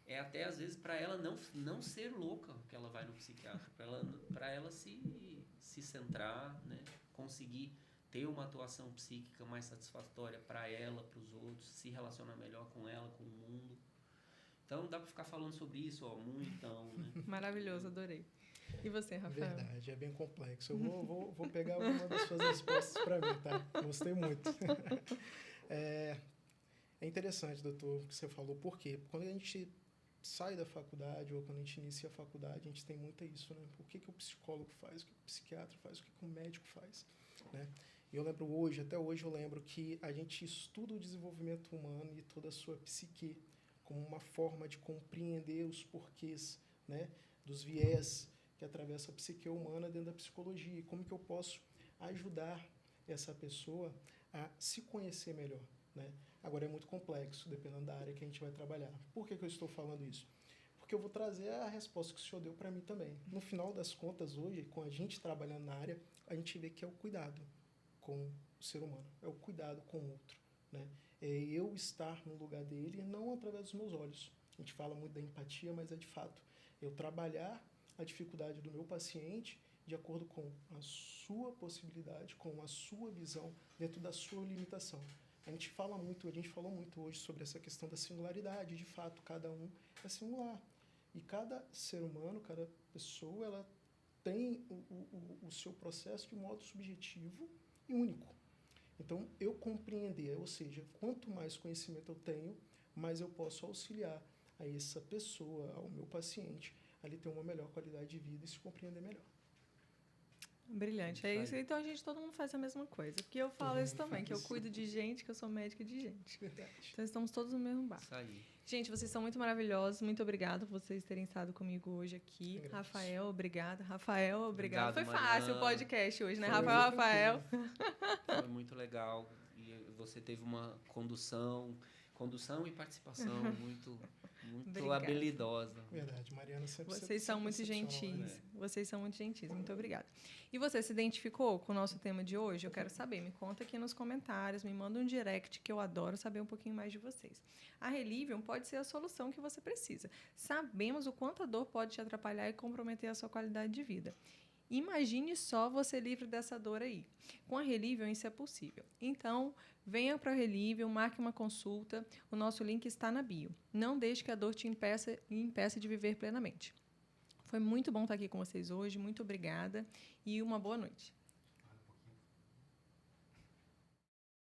[SPEAKER 3] é até às vezes para ela não ser louca que ela vai no psiquiatra, para ela se centrar, né? Conseguir ter uma atuação psíquica mais satisfatória para ela, para os outros, se relacionar melhor com ela, com o mundo. Então, dá para ficar falando sobre isso, então, né?
[SPEAKER 1] Maravilhoso, adorei. E você, Rafael?
[SPEAKER 2] Verdade, é bem complexo. Eu vou pegar alguma das suas respostas para mim, tá? Gostei muito. É interessante, doutor, o que você falou. Por quê? Quando a gente sai da faculdade ou quando a gente inicia a faculdade, a gente tem muito isso, né? O que o psicólogo faz, o que o psiquiatra faz, o que o médico faz, né? E eu lembro até hoje eu lembro que a gente estuda o desenvolvimento humano e toda a sua psique como uma forma de compreender os porquês, né? Dos viés que atravessa a psique humana dentro da psicologia e como que eu posso ajudar essa pessoa a se conhecer melhor, né? Agora, é muito complexo, dependendo da área que a gente vai trabalhar. Por que eu estou falando isso? Porque eu vou trazer a resposta que o senhor deu para mim também. No final das contas, hoje, com a gente trabalhando na área, a gente vê que é o cuidado com o ser humano, é o cuidado com o outro, né? É eu estar no lugar dele, não através dos meus olhos. A gente fala muito da empatia, mas é de fato eu trabalhar a dificuldade do meu paciente de acordo com a sua possibilidade, com a sua visão, dentro da sua limitação. A gente falou muito hoje sobre essa questão da singularidade. De fato, cada um é singular. E cada ser humano, cada pessoa, ela tem o seu processo de modo subjetivo e único. Então, eu compreender, ou seja, quanto mais conhecimento eu tenho, mais eu posso auxiliar a essa pessoa, ao meu paciente, a ele ter uma melhor qualidade de vida e se compreender melhor.
[SPEAKER 1] Brilhante, é isso. Então, todo mundo faz a mesma coisa. Porque eu falo isso também, que eu cuido de gente, que eu sou médica de gente.
[SPEAKER 2] Verdade.
[SPEAKER 1] Então, estamos todos no mesmo barco.
[SPEAKER 3] Isso aí.
[SPEAKER 1] Gente, vocês são muito maravilhosos. Muito obrigada por vocês terem estado comigo hoje aqui. Rafael, obrigada. Rafael, obrigado. Foi
[SPEAKER 3] Mariana.
[SPEAKER 1] fácil o podcast hoje, né? Rafael.
[SPEAKER 3] Foi muito legal. E você teve uma condução condução e participação muito habilidosa.
[SPEAKER 2] Verdade, Mariana sempre
[SPEAKER 1] Vocês são muito gentis.
[SPEAKER 2] Né?
[SPEAKER 1] Vocês são muito gentis. Muito obrigada. E você se identificou com o nosso tema de hoje? Eu quero saber. Me conta aqui nos comentários, me manda um direct, que eu adoro saber um pouquinho mais de vocês. A Relivium pode ser a solução que você precisa. Sabemos o quanto a dor pode te atrapalhar e comprometer a sua qualidade de vida. Imagine só você livre dessa dor aí. Com a Relivium isso é possível. Então, venha para a Relivium, marque uma consulta. O nosso link está na bio. Não deixe que a dor te impeça de viver plenamente. Foi muito bom estar aqui com vocês hoje. Muito obrigada e uma boa noite.